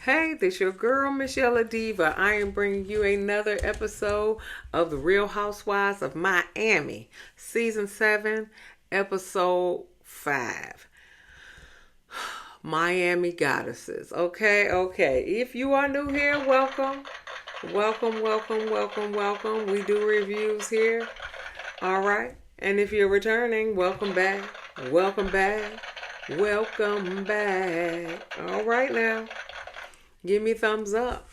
Hey, this your girl, Michelle Diva. I am bringing you another episode of The Real Housewives of Miami, Season 7, Episode 5. Miami Goddesses. Okay. If you are new here, welcome. Welcome. We do reviews here. All right. And if you're returning, welcome back. Welcome back. All right now. Give me thumbs up,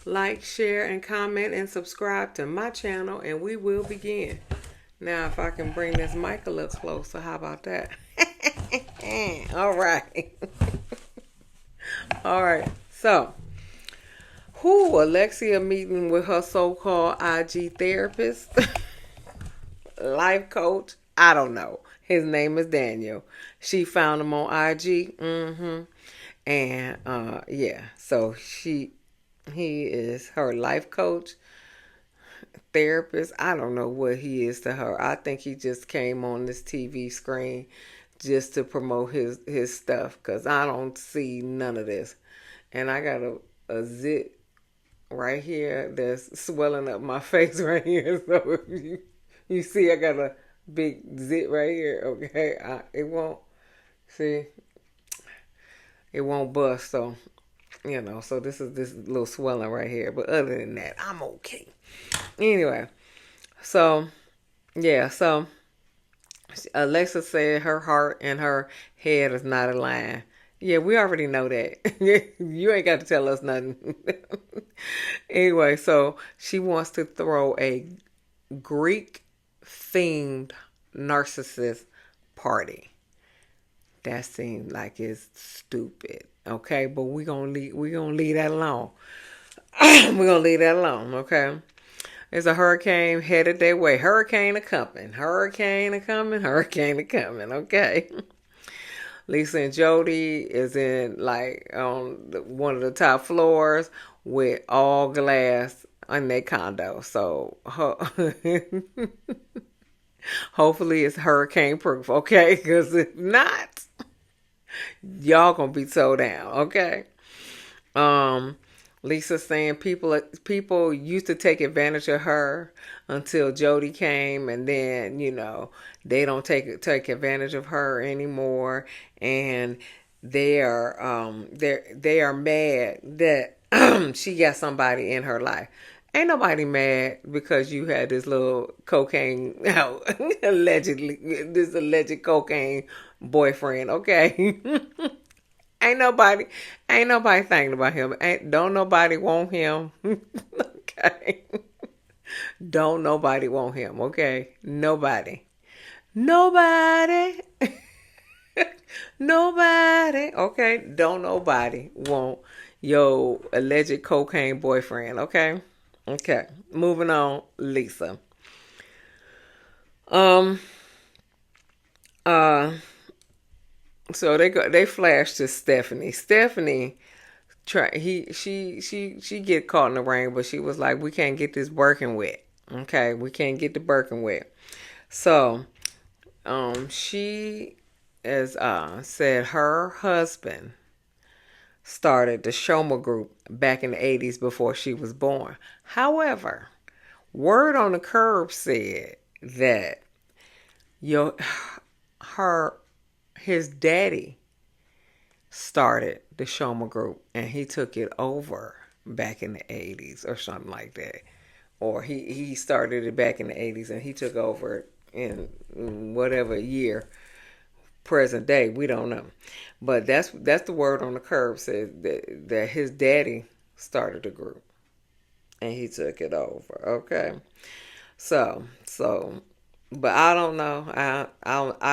like, share, and comment, and subscribe to my channel, and we will begin. Now, if I can bring this mic a little closer, how about that? All right. All right. So, Alexia meeting with her so-called IG therapist, life coach. I don't know. His name is Daniel. She found him on IG. And so he is her life coach, therapist. I don't know what he is to her. I think he just came on this TV screen just to promote his stuff, because I don't see none of this. And I got a zit right here that's swelling up my face right here. So if you see I got a big zit right here, okay? It won't, see, it won't bust, so so this is this little swelling right here, but other than that, I'm okay. Anyway, so Alexa said her heart and her head is not aligned. Yeah, we already know that. You ain't got to tell us nothing. Anyway, so she wants to throw a Greek themed narcissist party. That seems like it's stupid. Okay, but we're gonna leave that alone. We're gonna leave that alone, okay? There's a hurricane headed their way. Hurricane a coming, okay? Lisa and Jody is in on one of the top floors with all glass on their condo. So hopefully it's hurricane proof, okay? Because if not, y'all gonna be so down, okay? Lisa saying people used to take advantage of her until Jody came, and then they don't take advantage of her anymore, and they are mad that she got somebody in her life. Ain't nobody mad because you had this little cocaine, this alleged cocaine boyfriend, okay? Ain't nobody thinking about him. Don't nobody want him. Okay. Don't nobody want him, okay? Nobody. Nobody. Okay? Don't nobody want your alleged cocaine boyfriend, okay? Okay. Moving on, Lisa. So they flash to Stephanie. Stephanie she get caught in the rain, but she was like, we can't get this Birkin wet. Okay, we can't get the Birkin wet. So she as said her husband started the Shoma group back in the 80s before she was born. However, word on the curb said that his daddy started the Shoma group and he took it over back in the 80s or something like that. Or he started it back in the 80s and he took over in whatever year, present day, we don't know. But that's the word on the curb, says that his daddy started the group and he took it over. Okay. So but I don't know. I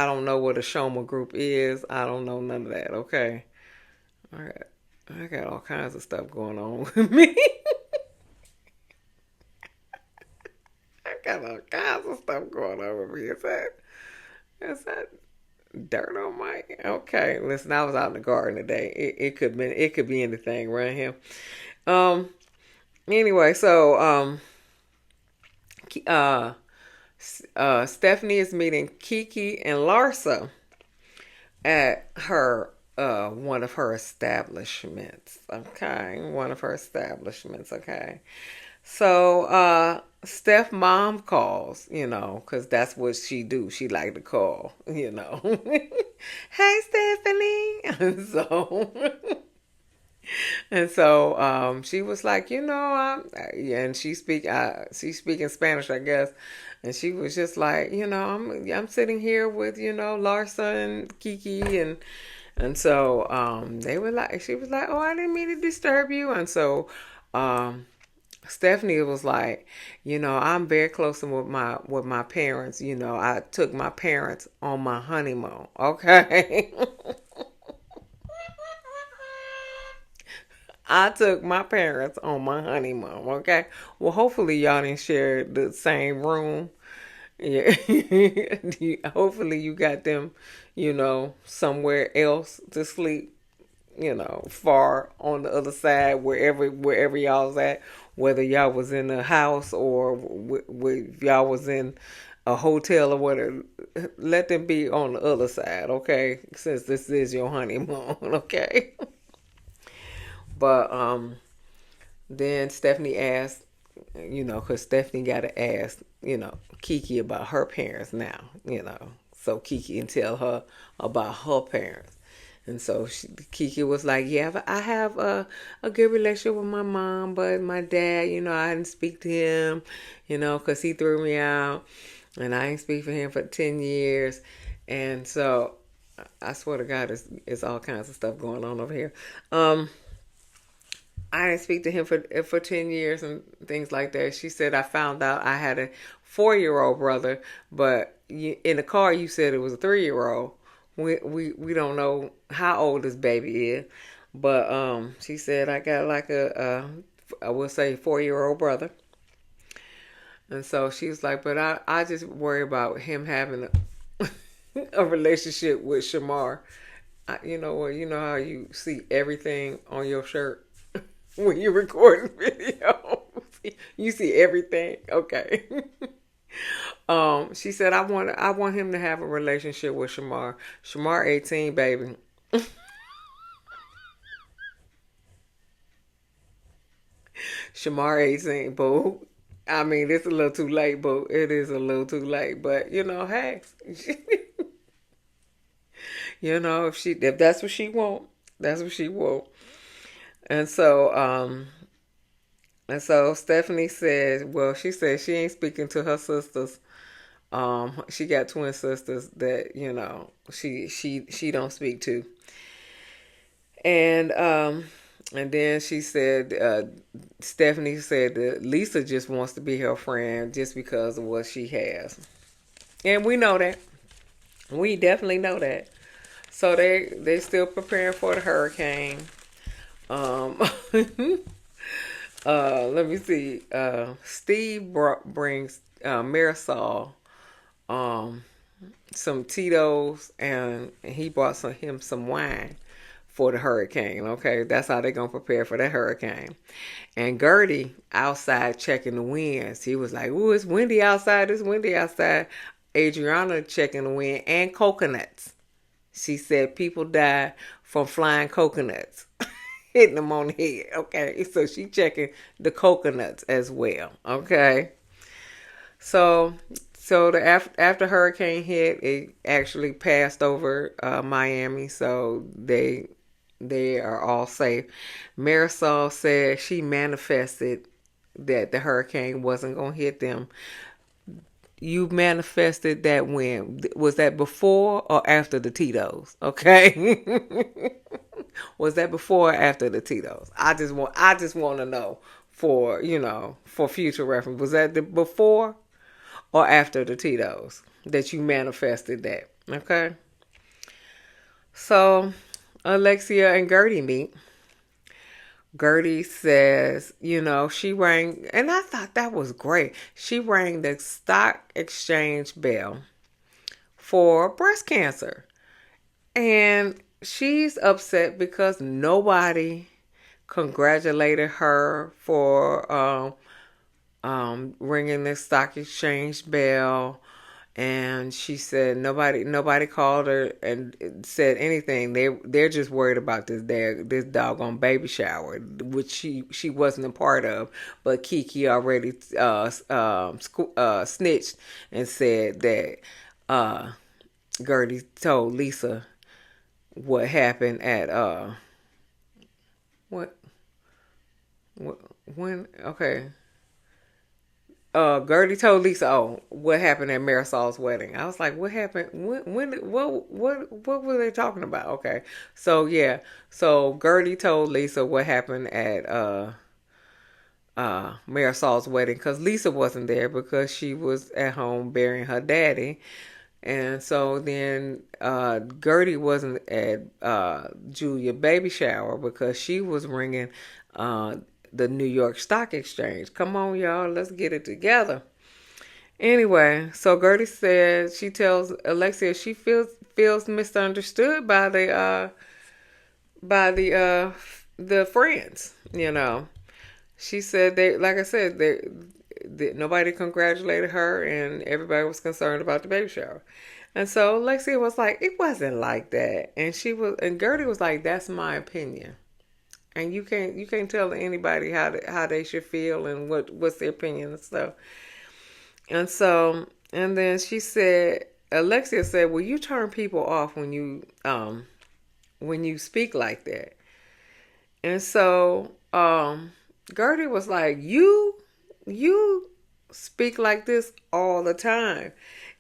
don't know what a Shoma group is. I don't know none of that. Okay. I got all kinds of stuff going on with me. I got all kinds of stuff going on with me. Is that dirt on my? Okay. Listen, I was out in the garden today. It could be anything around here. Anyway, so Stephanie is meeting Kiki and Larsa at her one of her establishments. Okay, one of her establishments. Okay, so Steph mom calls, because that's what she do. She like to call. Hey Stephanie, and so she was like, yeah, and she's speaking Spanish, I guess, and she was just like, I'm sitting here with Larsa and Kiki, and so they were like, she was like, oh, I didn't mean to disturb you, and so um, Stephanie was like, I'm very close with my parents. I took my parents on my honeymoon. Okay. I took my parents on my honeymoon. Okay. Well, hopefully y'all didn't share the same room. Yeah. Hopefully you got them, somewhere else to sleep. Far on the other side, wherever y'all was at, whether y'all was in a house or y'all was in a hotel or whatever. Let them be on the other side, okay? Since this is your honeymoon, okay? But then Stephanie asked, because Stephanie got to ask, Kiki about her parents now. So Kiki can tell her about her parents. And so Kiki was like, yeah, I have a good relationship with my mom, but my dad, I didn't speak to him, because he threw me out. And I didn't speak for him for 10 years. And so I swear to God, it's all kinds of stuff going on over here. I didn't speak to him for 10 years and things like that. She said, I found out I had a 4-year-old brother, but in the car you said it was a 3-year-old. We don't know how old this baby is, but she said I got like I will say 4-year-old brother, and so she was like, but I just worry about him having a relationship with Shamar. You know how you see everything on your shirt when you record video. You see everything. Okay. She said, I want him to have a relationship with Shamar. Shamar 18, baby. Shamar 18, boo. I mean, it's a little too late, boo. It is a little too late, but hey, if that's what she want, that's what she want. And so, Stephanie said, well, she said she ain't speaking to her sisters. She got twin sisters that she don't speak to, and then she said, Stephanie said that Lisa just wants to be her friend just because of what she has, and we know that. We definitely know that. So they still preparing for the hurricane. Um, let me see. Steve brings Marisol um some Tito's, and he bought him some wine for the hurricane. Okay, that's how they're gonna prepare for that hurricane. And Guerdy outside checking the winds. He was like, "Ooh, it's windy outside. It's windy outside." Adriana checking the wind and coconuts. She said people died from flying coconuts, hitting them on the head. Okay, so she checking the coconuts as well. Okay. So, after hurricane hit, it actually passed over Miami, so they are all safe. Marisol said she manifested that the hurricane wasn't gonna hit them. You manifested that when? Was that before or after the Tito's? Okay. Was that before or after the Tito's? I just want to know for future reference. Was that the before or after the Tito's that you manifested that? Okay. So Alexia and Guerdy meet. Guerdy says, she rang, and I thought that was great. She rang the stock exchange bell for breast cancer. And she's upset because nobody congratulated her for ringing the stock exchange bell. And she said nobody called her and said anything. They're just worried about this doggone baby shower, which she wasn't a part of. But Kiki already snitched and said that Guerdy told Lisa what happened at what what when okay. Guerdy told Lisa, "Oh, what happened at Marisol's wedding?" I was like, "What happened? When? What were they talking about?" Okay, so yeah, so Guerdy told Lisa what happened at Marisol's wedding because Lisa wasn't there because she was at home burying her daddy, and so then Guerdy wasn't at Julia's baby shower because she was ringing uh, the New York Stock Exchange. Come on, y'all, let's get it together. Anyway, so Guerdy said she tells Alexia she feels misunderstood by the friends. She said they, like I said, nobody congratulated her, and everybody was concerned about the baby shower. And so Alexia was like, it wasn't like that, and Guerdy was like, that's my opinion, and you can't tell anybody how they should feel and what's their opinion and stuff. And then Alexia said, well, you turn people off when you speak like that. And so Guerdy was like, you speak like this all the time.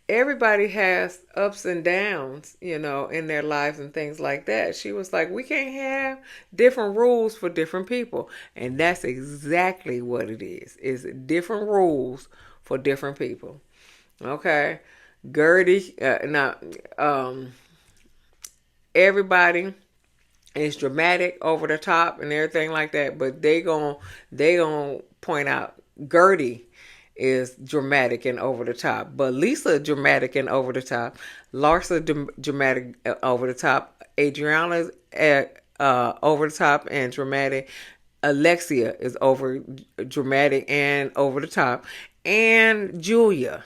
Everybody has ups and downs, in their lives and things like that. She was like, we can't have different rules for different people. And that's exactly what it is. It's different rules for different people. Okay. Guerdy, now, everybody is dramatic, over the top, and everything like that. But they gonna point out Guerdy is dramatic and over the top, but Lisa dramatic and over the top. Larsa dramatic over the top. Adriana's over the top and dramatic. Alexia is over dramatic and over the top, and Julia.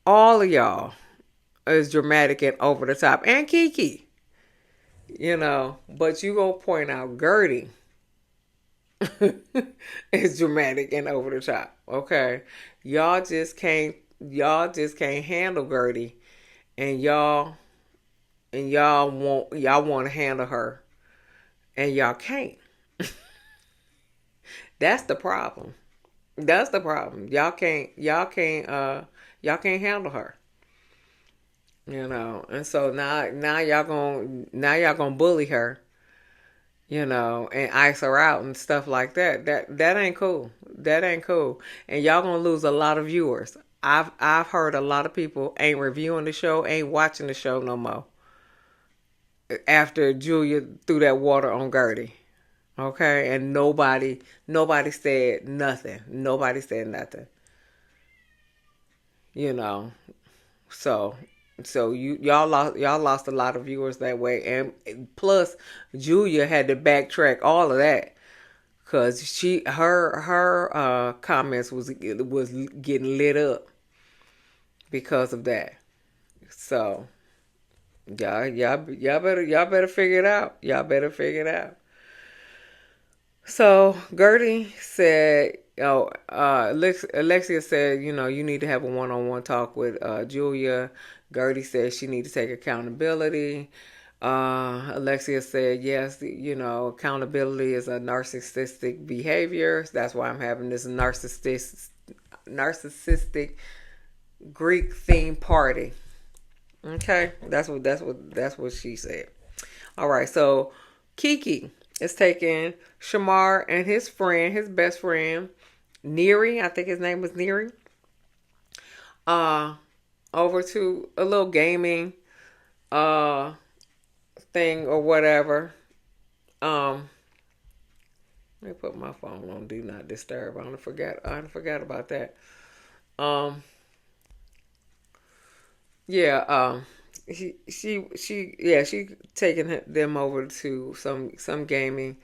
All of y'all is dramatic and over the top, and Kiki. But you gonna point out Guerdy is dramatic and over the top. Okay, y'all just can't handle Guerdy, and y'all want to handle her, and y'all can't. That's the problem. That's the problem. Y'all can't handle her. And so now y'all gonna bully her, and ice her out and stuff like that. That ain't cool. That ain't cool. And y'all gonna lose a lot of viewers. I've heard a lot of people ain't reviewing the show, ain't watching the show no more after Julia threw that water on Guerdy. Okay, and nobody said nothing. Nobody said nothing. You know. So y'all lost a lot of viewers that way, and plus Julia had to backtrack all of that because her comments was getting lit up because of that. So y'all better figure it out. Y'all better figure it out. So Guerdy said, "Oh, Alexia said, you need to have a one-on-one talk with Julia." Guerdy said she need to take accountability. Alexia said, "Yes, accountability is a narcissistic behavior. That's why I'm having this narcissistic Greek themed party." Okay, that's what she said. All right, so Kiki is taking Shamar and his best friend, Neri, I think his name was Neri, over to a little gaming uh thing or whatever. Let me put my phone on do not disturb. I forgot about that. Um yeah, she taking them over to some gaming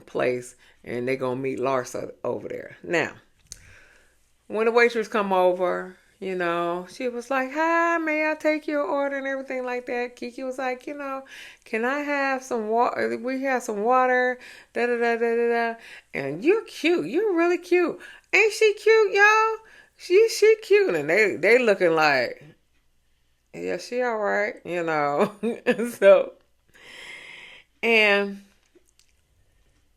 place, and they gonna meet Larsa over there. Now, when the waitress come over, She was like, "Hi, may I take your order?" and everything like that. Kiki was like, "Can I have some water? We have some water, da da da da da da." And you're cute. You're really cute. Ain't she cute, y'all? She cute, and they looking like, yeah, she all right. So, and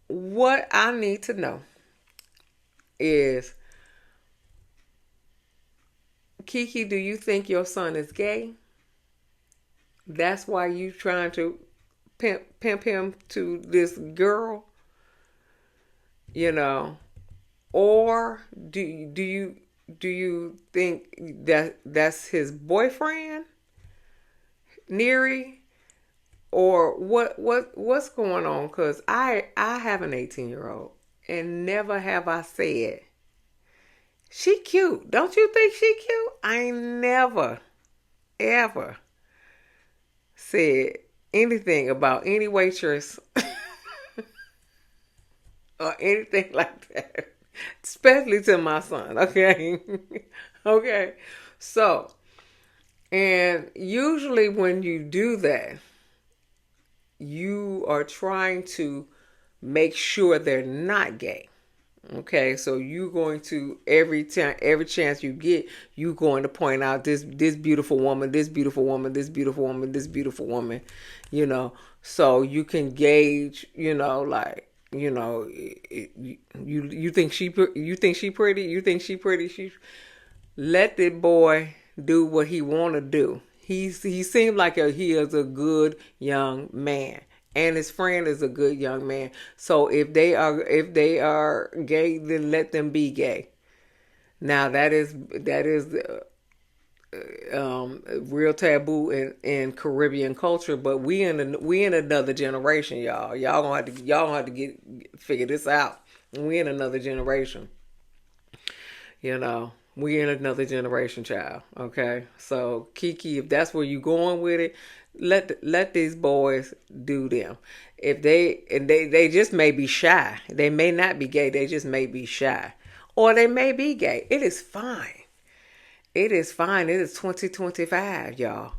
what I need to know is, Kiki, do you think your son is gay? That's why you trying to pimp him to this girl, you know, or do you think that that's his boyfriend, Neri, or what's going on? Cause I have an 18-year-old, and never have I said she cute. Don't you think she cute? I ain't never ever said anything about any waitress or anything like that, especially to my son. Okay, okay. So, and usually when you do that, you are trying to make sure they're not gay. Okay, so you're going to every chance you get, you going to point out this beautiful woman, this beautiful woman, this beautiful woman, this beautiful woman, so you can gauge, like, you think she pretty, she let the boy do what he want to do. He seemed like he is a good young man, and his friend is a good young man. So if they are gay, then let them be gay. Now that is real taboo in Caribbean culture, but we in another generation, y'all. Y'all gonna have to get figure this out. We in another generation. We in another generation, child. Okay, so Kiki, if that's where you going with it, let these boys do them. If they just may be shy. They may not be gay. They just may be shy, or they may be gay. It is fine. It is fine. It is 2025, y'all.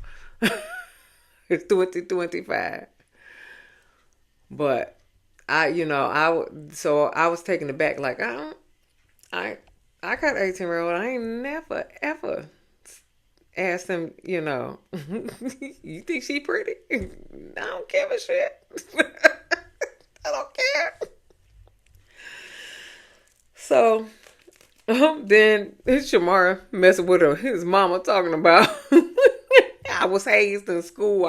It's 2025. But so I was taken aback. Like, I I got 18-year-old. I ain't never ever asked him. You think she pretty? I don't give a shit. I don't care. So then Shamara messing with his mama, talking about I was hazed in school.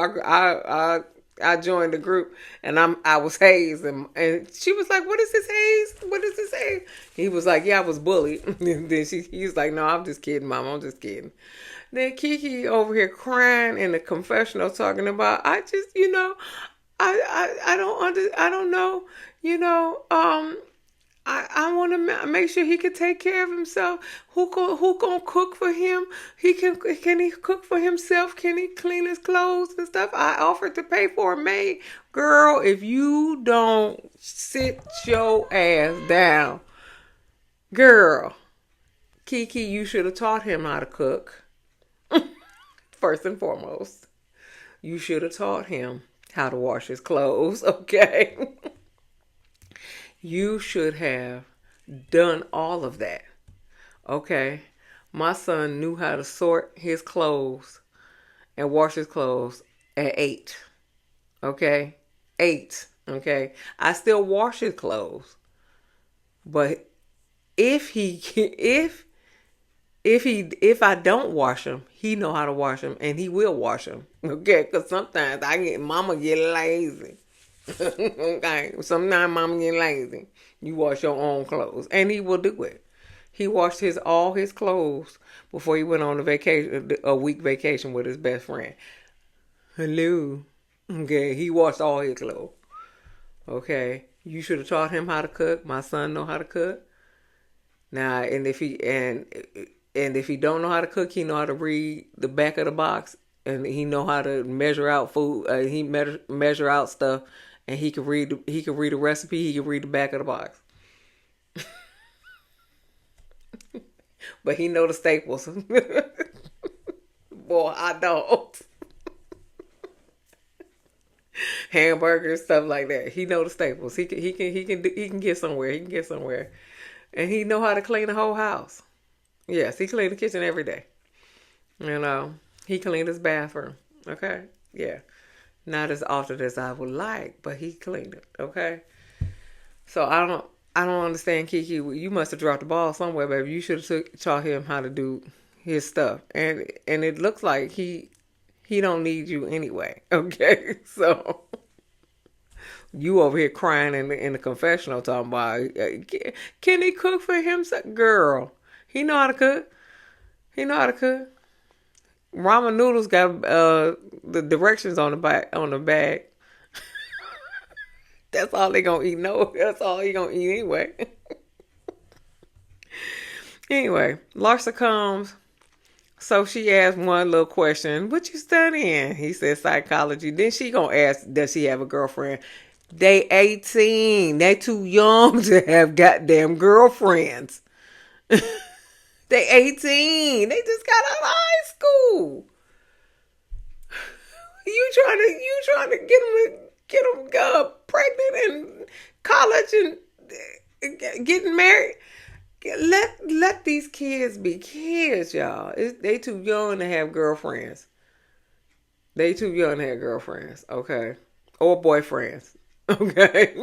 I joined the group, and I was hazed, and she was like, "What is this haze? What is this haze?" He was like, "Yeah, I was bullied." And then he was like, "No, I'm just kidding, Mom. I'm just kidding." Then Kiki over here crying in the confessional, talking about, I just, I don't know, I want to make sure he can take care of himself. Who gonna cook for him? Can he cook for himself? Can he clean his clothes and stuff? I offered to pay for a maid. Girl, if you don't sit your ass down, girl, Kiki, you should have taught him how to cook. First and foremost, you should have taught him how to wash his clothes. Okay. You should have done all of that. Okay. My son knew how to sort his clothes and wash his clothes at 8. Okay. 8. Okay. I still wash his clothes. But if I don't wash them, he know how to wash them, and he will wash them. Okay. Because sometimes mama get lazy. Okay, sometimes mama get lazy. You wash your own clothes, and he will do it. He washed all his clothes before he went on a week vacation with his best friend. Hello, okay. He washed all his clothes. Okay, you should have taught him how to cook. My son know how to cook now, and if he don't know how to cook, he know how to read the back of the box, and he know how to measure out food. He measure out stuff. And he could read a recipe. He could read the back of the box. but he know the staples. Boy, hot dogs, hamburgers, stuff like that. He know the staples. He can get somewhere. He can get somewhere, and he know how to clean the whole house. Yes, he clean the kitchen every day. You know, he cleaned his bathroom. Okay, yeah, not as often as I would like, but he cleaned it. Okay, so I don't understand, Kiki. You must have dropped the ball somewhere, baby. You should have taught him how to do his stuff, and it looks like he don't need you anyway. Okay, so you over here crying in the confessional talking about can he cook for himself, girl? He know how to cook. He know how to cook. Ramen noodles got the directions on the bag. That's all they gonna eat. No, that's all he gonna eat anyway. Anyway, Larsa comes. So she asked one little question. What you studying? He said psychology. Then she gonna ask, does he have a girlfriend? They 18. They too young to have goddamn girlfriends. They 18. They just got out of high school. You trying to get them pregnant in college and getting married? Let these kids be kids, y'all. They too young to have girlfriends. They too young to have girlfriends, okay, or boyfriends, okay.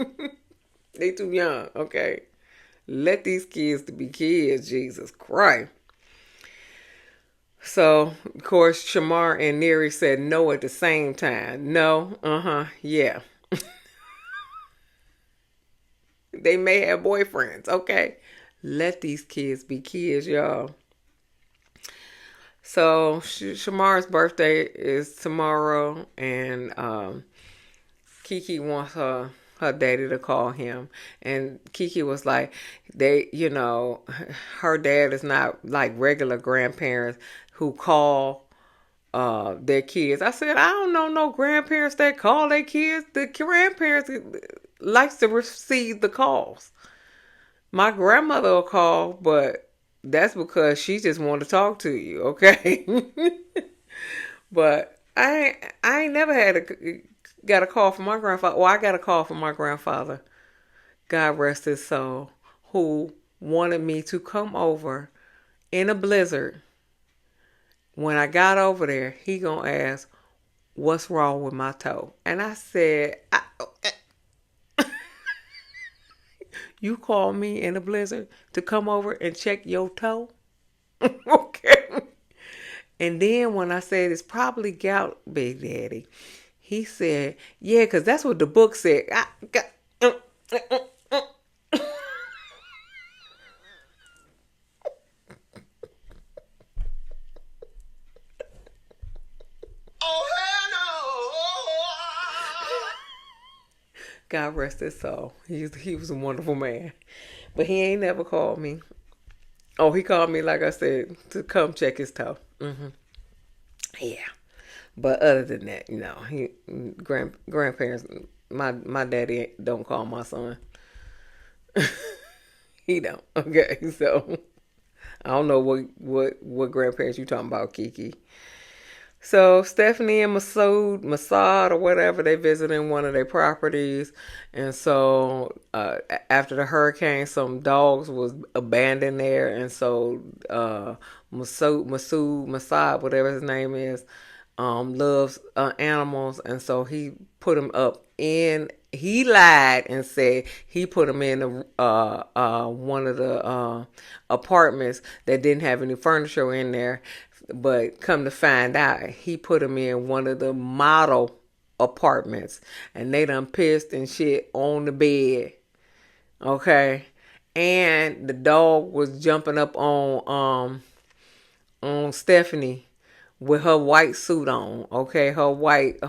They too young, okay. Let these kids to be kids. Jesus Christ. So, of course, Shamar and Neri said no at the same time. No, yeah. They may have boyfriends, okay? Let these kids be kids, y'all. So, Shamar's birthday is tomorrow, and Kiki wants her daddy to call him. And Kiki was like, her dad is not like regular grandparents who call their kids. I said, I don't know no grandparents that call their kids. The grandparents likes to receive the calls. My grandmother will call, but that's because she just want to talk to you, okay? But I ain't never got a call from my grandfather. Well, I got a call from my grandfather, God rest his soul, who wanted me to come over in a blizzard. When I got over there, he gonna ask, what's wrong with my toe? And I said, you called me in a blizzard to come over and check your toe? Okay. And then when I said, it's probably gout, Big Daddy, he said, yeah, because that's what the book said. Oh, hell no. God rest his soul. He was a wonderful man. But he ain't never called me. Oh, he called me, like I said, to come check his toe. Yeah. But other than that, grandparents, my daddy don't call my son. He don't. Okay, so I don't know what grandparents you talking about, Kiki. So Stephanie and Masad or whatever, they visiting one of their properties, and so after the hurricane, some dogs was abandoned there, and so Masad, whatever his name is, loves animals, and so he put him up in. He lied and said he put him in one of the apartments that didn't have any furniture in there. But come to find out, he put him in one of the model apartments, and they done pissed and shit on the bed. Okay, and the dog was jumping up on Stephanie with her white suit on. Okay, her white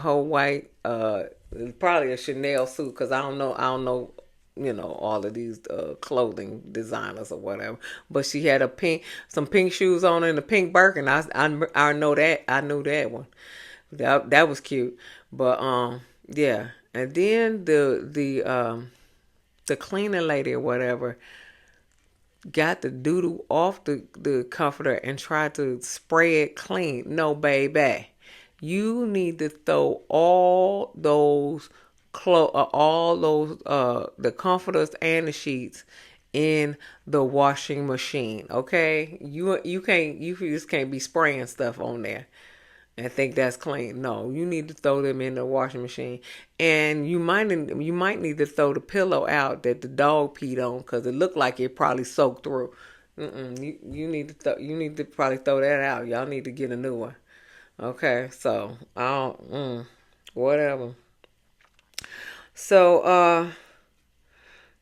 probably a Chanel suit, because I don't know all of these clothing designers or whatever. But she had some pink shoes on and a pink Birkin. I know that. I knew that one. That was cute. But yeah. And then the cleaning lady or whatever, got the doodle off the comforter and tried to spray it clean. No, baby. You need to throw all those the comforters and the sheets in the washing machine. Okay, you just can't be spraying stuff on there and think that's clean. No, you need to throw them in the washing machine, and you might need to throw the pillow out that the dog peed on because it looked like it probably soaked through. You need to probably throw that out. Y'all need to get a new one. Okay, so I don't whatever. So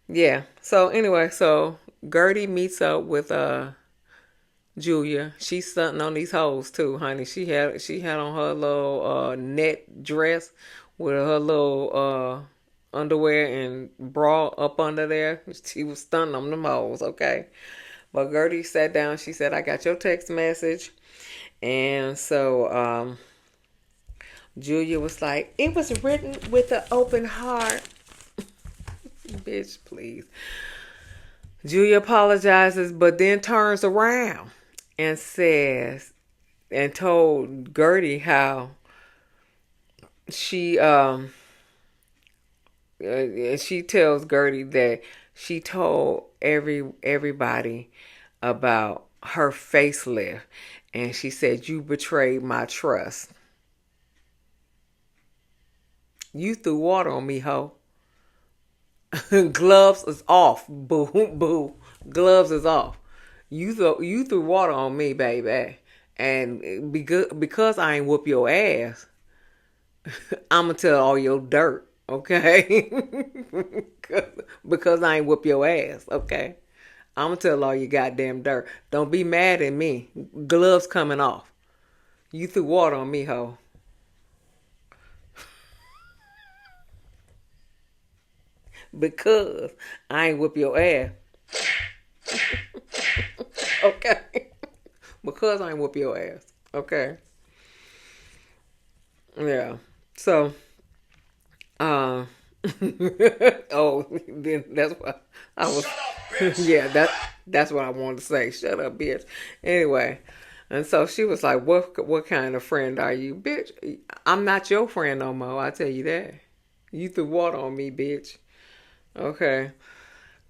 yeah. So anyway, so Guerdy meets up with Julia. She's stunting on these hoes too, honey. She had on her little net dress with her little underwear and bra up under there. She was stunting on them hoes, okay? But Guerdy sat down. She said, "I got your text message." And so Julia was like, "It was written with an open heart." Bitch, please. Julia apologizes, but then turns around and says, and told Guerdy how she she tells Guerdy that she told everybody about her facelift, and she said, "You betrayed my trust. You threw water on me, ho." Gloves is off, boo boo. Gloves is off. You threw water on me, baby, and because I ain't whoop your ass, I'ma tell all your dirt, okay? Because I ain't whoop your ass, okay? I'ma tell all your goddamn dirt. Don't be mad at me. Gloves coming off. You threw water on me, ho. Because I ain't whoop your ass, okay? Because I ain't whoop your ass, okay? Yeah. So, uh, oh, then that's what I was. Yeah, that's what I wanted to say. Shut up, bitch. Anyway, and so she was like, "What kind of friend are you, bitch? I'm not your friend no more. I tell you that. You threw water on me, bitch." Okay.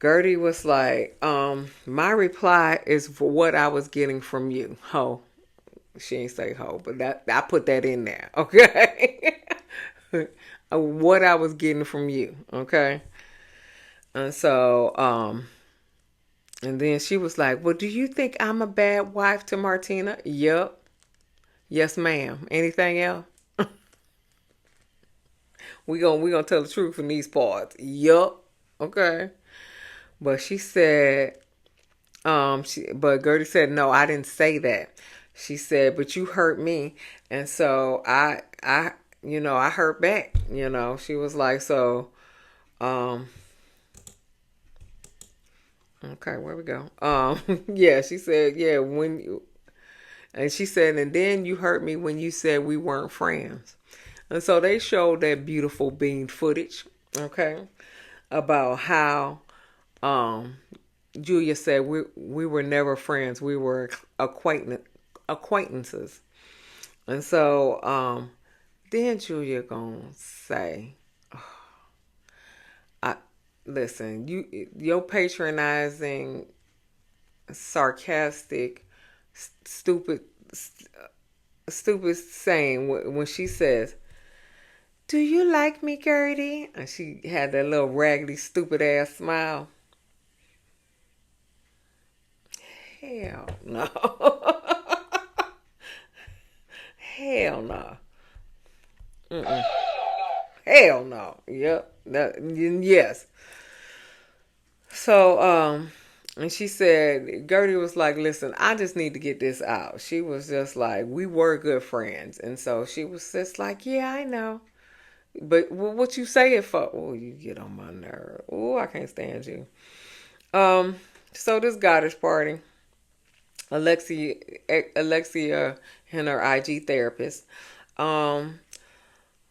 Guerdy was like, "My reply is for what I was getting from you, ho." She ain't say ho, but that I put that in there, okay? What I was getting from you, okay? And so, and then she was like, "Well, do you think I'm a bad wife to Martina?" Yup. Yes, ma'am. Anything else? We gonna tell the truth in these parts. Yup. Okay. But she said, but Gertie said, "No, I didn't say that." She said, "But you hurt me, and so I hurt back." She was like, so, um, okay, where we go? Yeah, she said, yeah, and she said, "And then you hurt me when you said we weren't friends." And so they showed that beautiful bean footage, okay, about how um Julia said we were never friends. We were acquaintances. And so then Julia gonna say, I listen, your patronizing, sarcastic, stupid stupid saying when she says, "Do you like me, Gertie?" And she had that little raggedy, stupid ass smile. Hell no. Hell no. Mm-mm. Hell no. Yep. Yes. So, and she said, Gertie was like, "Listen, I just need to get this out." She was just like, "We were good friends." And so she was just like, "Yeah, I know. But what you say it for?" Oh, you get on my nerve. Oh, I can't stand you. Um, so this goddess party, Alexia, Alexia and her IG therapist. Um,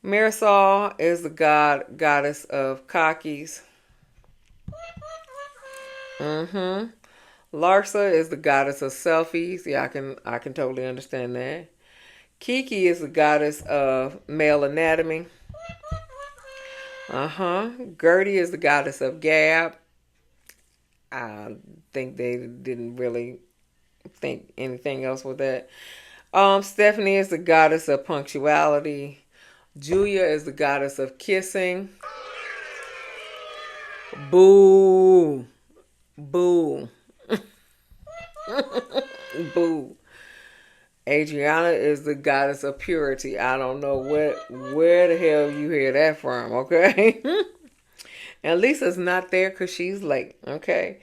Marisol is the goddess of cockies. Mm-hmm. Larsa is the goddess of selfies. Yeah, I can totally understand that. Kiki is the goddess of male anatomy. Guerdy is the goddess of gab. I think they didn't really think anything else with that. Stephanie is the goddess of punctuality. Julia is the goddess of kissing. Boo. Boo. Boo. Adriana is the goddess of purity. I don't know where the hell you hear that from, okay? And Lisa's not there because she's late, okay?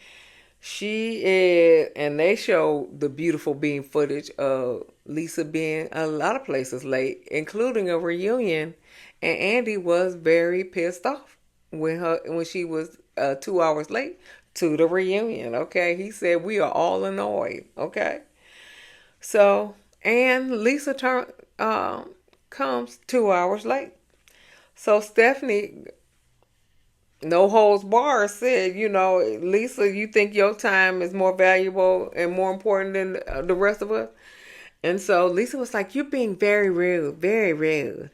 She is, and they show the beautiful beam footage of Lisa being a lot of places late, including a reunion. And Andy was very pissed off when she was 2 hours late to the reunion. Okay, he said we are all annoyed. Okay, so and Lisa comes 2 hours late. So Stephanie, no holds barred, said, Lisa, you think your time is more valuable and more important than the rest of us? And so Lisa was like, you're being very rude, very rude.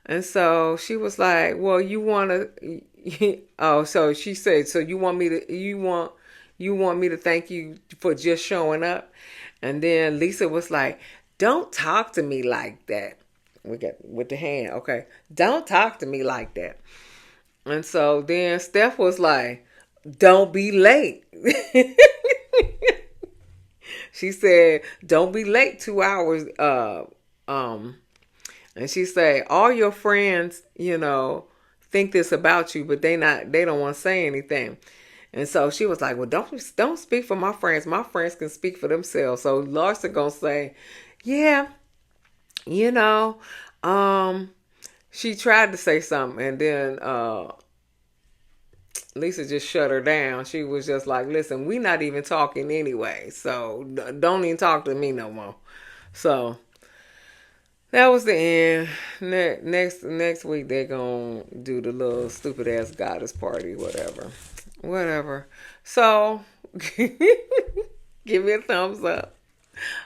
And so she was like, well, you want to, oh, so she said, so you want me to thank you for just showing up? And then Lisa was like, don't talk to me like that. We got with the hand. Okay. Don't talk to me like that. And so then Steph was like, don't be late. She said, don't be late 2 hours. And she said, all your friends, think this about you, but they don't want to say anything. And so she was like, well, don't speak for my friends. My friends can speak for themselves. So Larsa gonna say, yeah, you know, she tried to say something, and then Lisa just shut her down. She was just like, listen, we not even talking anyway, so don't even talk to me no more. So that was the end. Next week they're gonna do the little stupid ass goddess party, whatever. So give me a thumbs up,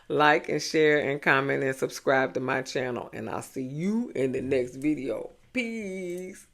like and share and comment and subscribe to my channel, and I'll see you in the next video. Peace.